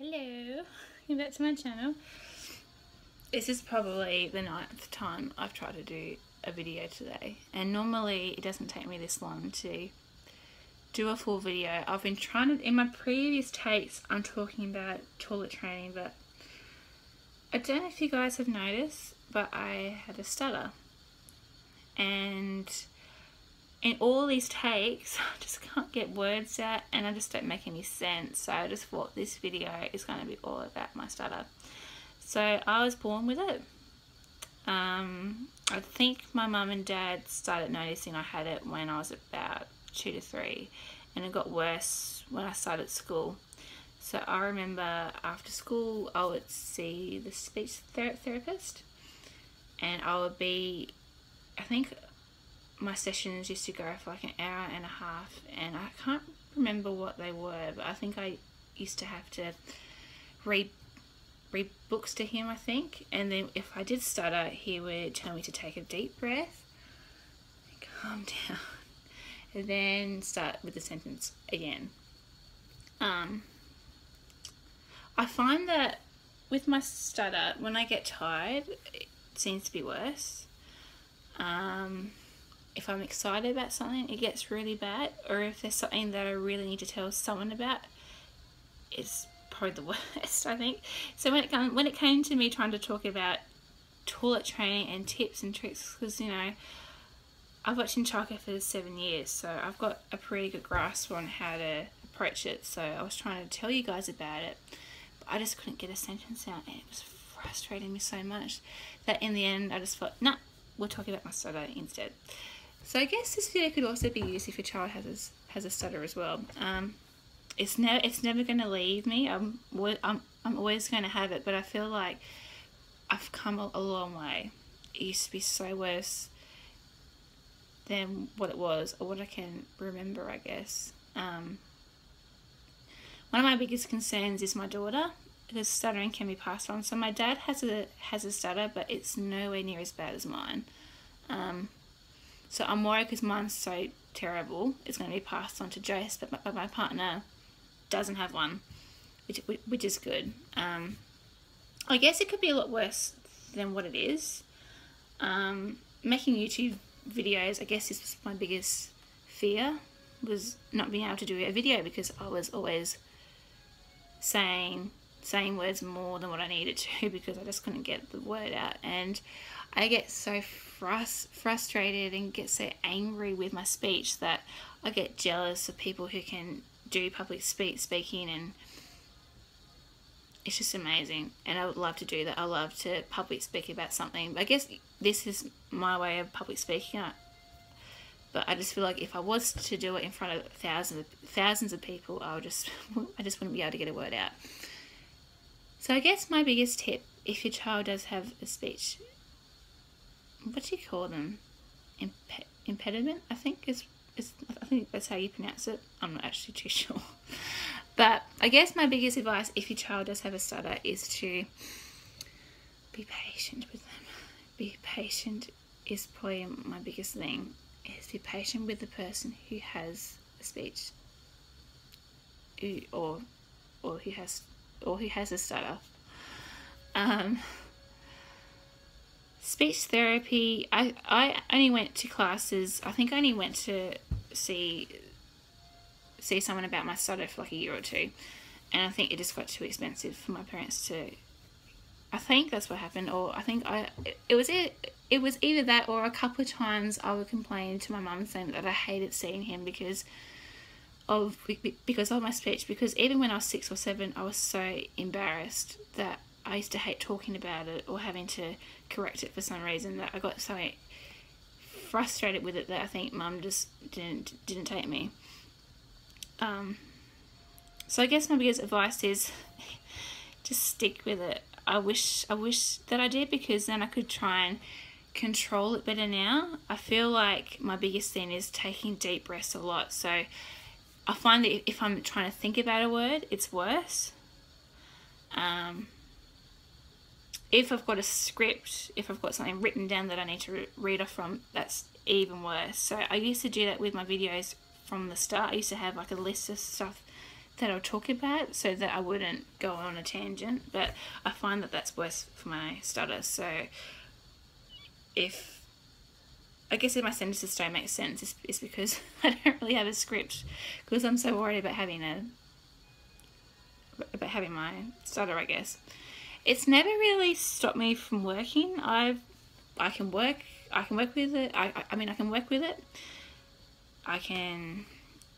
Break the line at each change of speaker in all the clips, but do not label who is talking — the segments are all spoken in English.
Hello, welcome back to my channel. This is probably the 9th time I've tried to do a video today, and normally it doesn't take me this long to do a full video. I've been trying to, in my previous takes I'm talking about toilet training, but I don't know if you guys have noticed, but I had a stutter, and in all these takes I just can't get words out and I just don't make any sense. So I just thought this video is going to be all about my stutter. So I was born with it. I think my mum and dad started noticing I had it when I was about 2 to 3, and it got worse when I started school. So I remember after school I would see the speech therapist, and I would be, I think my sessions used to go for like an hour and a half, and I can't remember what they were, but I think I used to have to read books to him, I think, and then if I did stutter he would tell me to take a deep breath, calm down, and then start with the sentence again. I find that with my stutter, when I get tired it seems to be worse. If I'm excited about something it gets really bad, or if there's something that I really need to tell someone about, it's probably the worst, I think. So when it came to me trying to talk about toilet training and tips and tricks, because you know I've worked in childcare for 7 years, so I've got a pretty good grasp on how to approach it. So I was trying to tell you guys about it, but I just couldn't get a sentence out, and it was frustrating me so much that in the end I just thought, nah, we'll talk about my stutter instead. So I guess this video could also be used if your child has a stutter as well. It's never going to leave me. I'm always going to have it, but I feel like I've come a long way. It used to be so worse than what it was, or what I can remember, I guess. One of my biggest concerns is my daughter, because stuttering can be passed on. So my dad has a stutter, but it's nowhere near as bad as mine. So I'm worried because mine's so terrible, it's going to be passed on to Jace, but my partner doesn't have one, which is good. I guess it could be a lot worse than what it is. Making YouTube videos, I guess this was my biggest fear, was not being able to do a video, because I was always saying words more than what I needed to, because I just couldn't get the word out, and I get so frustrated and get so angry with my speech that I get jealous of people who can do public speaking, and it's just amazing, and I would love to do that. I love to public speak about something. I guess this is my way of public speaking, but I just feel like if I was to do it in front of thousands of people, I just wouldn't be able to get a word out. So I guess my biggest tip, if your child does have a speech, what do you call them? Impediment, I think I think that's how you pronounce it. I'm not actually too sure. But I guess my biggest advice, if your child does have a stutter, is to be patient with them. Be patient is probably my biggest thing. Is be patient with the person who has a speech, or who has a stutter. Speech therapy, I only went to classes, I think I only went to see someone about my stutter for like a year or two, and I think it just got too expensive for my parents to, I think that's what happened, or I think it was either that, or a couple of times I would complain to my mum saying that I hated seeing him because of my speech, because even when I was 6 or 7 I was so embarrassed that I used to hate talking about it or having to correct it for some reason, that I got so frustrated with it that I think mum just didn't take me. So I guess my biggest advice is just stick with it. I wish that I did, because then I could try and control it better now. I feel like my biggest thing is taking deep breaths a lot. So I find that if I'm trying to think about a word, it's worse. If I've got a script, if I've got something written down that I need to read off from, that's even worse. So I used to do that with my videos from the start. I used to have like a list of stuff I'll talk about, so that I wouldn't go on a tangent. But I find that that's worse for my stutter. So I guess if my sentences don't make sense, it's because I don't really have a script, because I'm so worried about having my stutter, I guess. It's never really stopped me from working. I can work with it. I mean, I can work with it. I can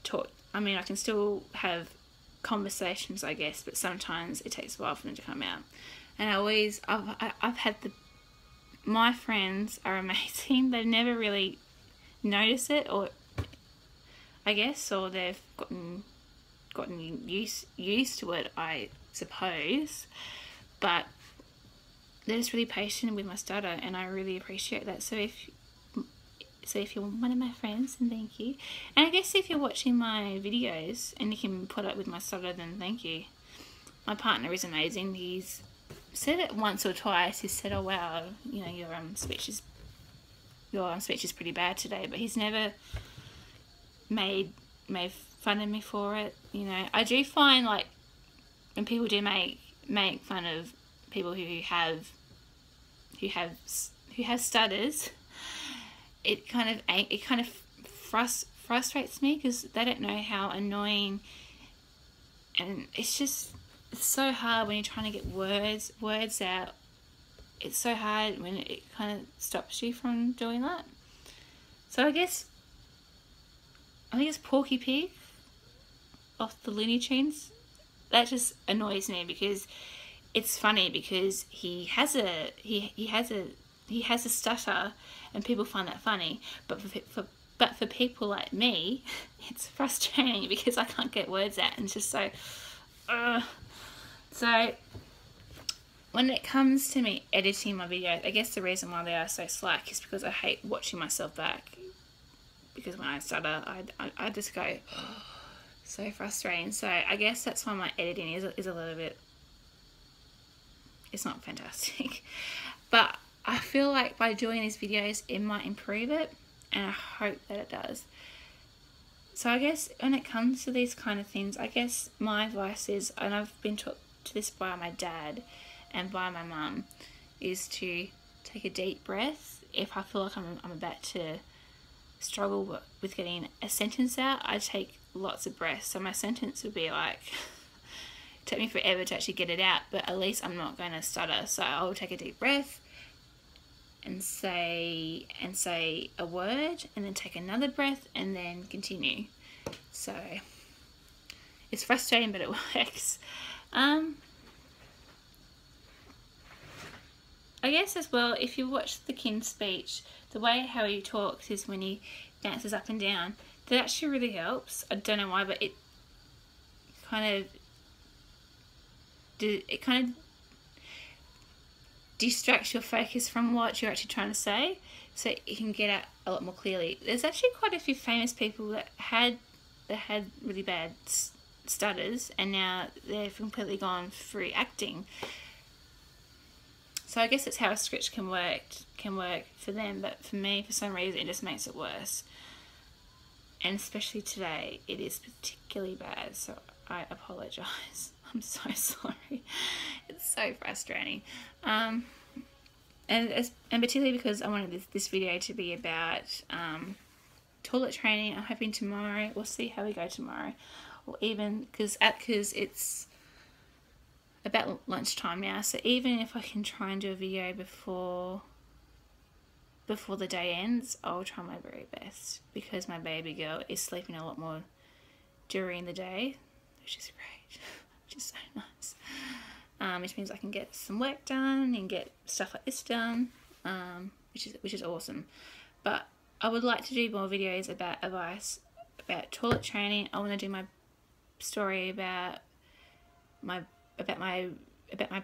talk. I mean, I can still have conversations, I guess, but sometimes it takes a while for them to come out. And I've had my friends are amazing. They never really notice it, or I guess, or they've gotten used to it, I suppose. But they're just really patient with my stutter, and I really appreciate that. So if you're one of my friends, then thank you. And I guess if you're watching my videos and you can put up with my stutter, then thank you. My partner is amazing. He's said it once or twice. He said, "Oh wow, you know, your speech is pretty bad today," but he's never made fun of me for it. You know, I do find, like, when people do make fun of people who have stutters, it kind of frustrates me, because they don't know how annoying, and it's so hard when you're trying to get words out. It's so hard when it kind of stops you from doing that. So I think it's Porky Pig off the Looney Tunes. That just annoys me, because it's funny, because he has a stutter, and people find that funny. But for people like me, it's frustrating, because I can't get words out, and it's just so. So when it comes to me editing my videos, I guess the reason why they are so slack is because I hate watching myself back. Because when I stutter, I just go, oh, so frustrating. So I guess that's why my editing is a little bit. It's not fantastic, but I feel like by doing these videos, it might improve it, and I hope that it does. So I guess when it comes to these kind of things, I guess my advice is, and I've been taught to this by my dad and by my mum, is to take a deep breath. If I feel like I'm about to struggle with getting a sentence out, I take lots of breaths. So my sentence would be like, take me forever to actually get it out, but at least I'm not going to stutter. So I'll take a deep breath and say a word, and then take another breath, and then continue. So it's frustrating, but it works. I guess as well, if you watch the kid's speech, the way how he talks is when he bounces up and down. That actually really helps. I don't know why, but it kind of distracts your focus from what you're actually trying to say, so you can get out a lot more clearly. There's actually quite a few famous people that had really bad stutters, and now they've completely gone through acting. So I guess that's how a script can work for them, but for me, for some reason, it just makes it worse. And especially today, it is particularly bad, so I apologise. I'm so sorry. It's so frustrating. And particularly because I wanted this video to be about toilet training. I'm hoping tomorrow, we'll see how we go tomorrow, or even because it's about lunchtime now, so even if I can try and do a video before the day ends, I'll try my very best, because my baby girl is sleeping a lot more during the day, which is great, which is so nice. Which means I can get some work done and get stuff like this done, which is awesome. But I would like to do more videos about advice about toilet training. I want to do my story about my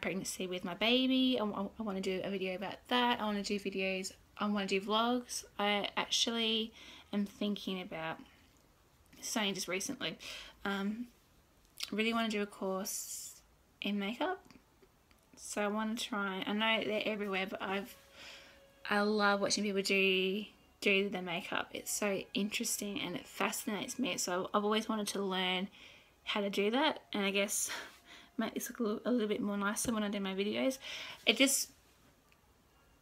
pregnancy with my baby. I want to do a video about that. I want to do videos. I want to do vlogs. I actually am thinking about, starting just recently, really want to do a course in makeup. So I want to try. I know they're everywhere, but I love watching people do the makeup. It's so interesting and it fascinates me. So I've always wanted to learn how to do that, and I guess make this look a little bit more nicer when I do my videos. It just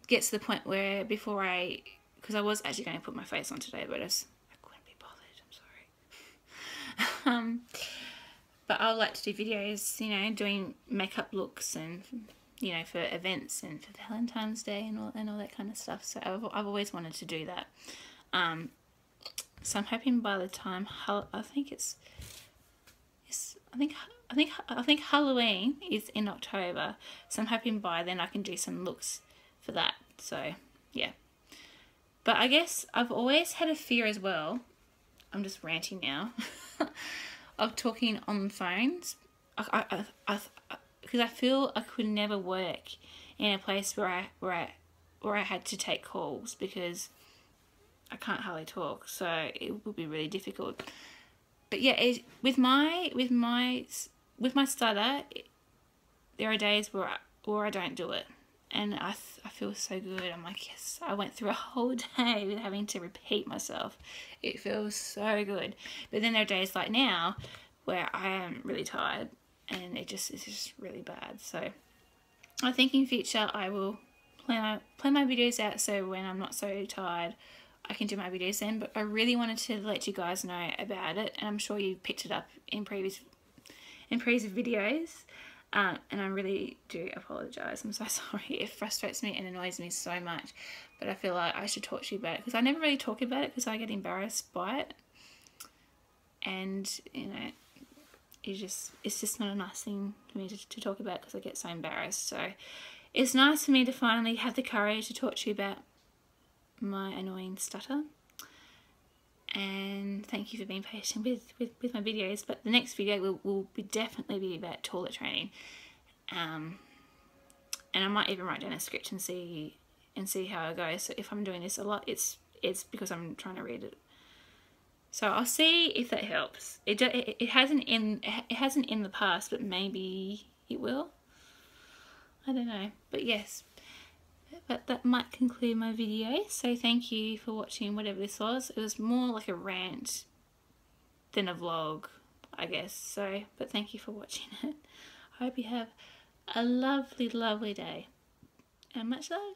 gets to the point where because I was actually going to put my face on today, but I couldn't be bothered, I'm sorry. But I like to do videos, you know, doing makeup looks and, you know, for events and for Valentine's Day and all that kind of stuff. So I've always wanted to do that. So I'm hoping by the time I think Halloween is in October. So I'm hoping by then I can do some looks for that. So yeah. But I guess I've always had a fear as well. I'm just ranting now. Of talking on phones, because I feel I could never work in a place where I had to take calls, because I can't hardly talk, so it would be really difficult. But yeah, with my stutter, there are days where I don't do it, and I feel so good. I'm like, yes, I went through a whole day with having to repeat myself. It feels so good. But then there are days like now where I am really tired, and it's just really bad. So I think in future I will plan my videos out so when I'm not so tired I can do my videos then. But I really wanted to let you guys know about it, and I'm sure you picked it up in previous videos. And I really do apologise. I'm so sorry. It frustrates me and annoys me so much. But I feel like I should talk to you about it, because I never really talk about it because I get embarrassed by it. And, you know, it's just not a nice thing for me to talk about, because I get so embarrassed. So it's nice for me to finally have the courage to talk to you about my annoying stutter. And thank you for being patient with my videos. But the next video will definitely be about toilet training, and I might even write down a script and see how it goes. So if I'm doing this a lot, it's because I'm trying to read it. So I'll see if that helps. It hasn't in the past, but maybe it will. I don't know. But yes. But that might conclude my video. So thank you for watching whatever this was. It was more like a rant than a vlog, I guess. So, but thank you for watching it. I hope you have a lovely, lovely day. And much love.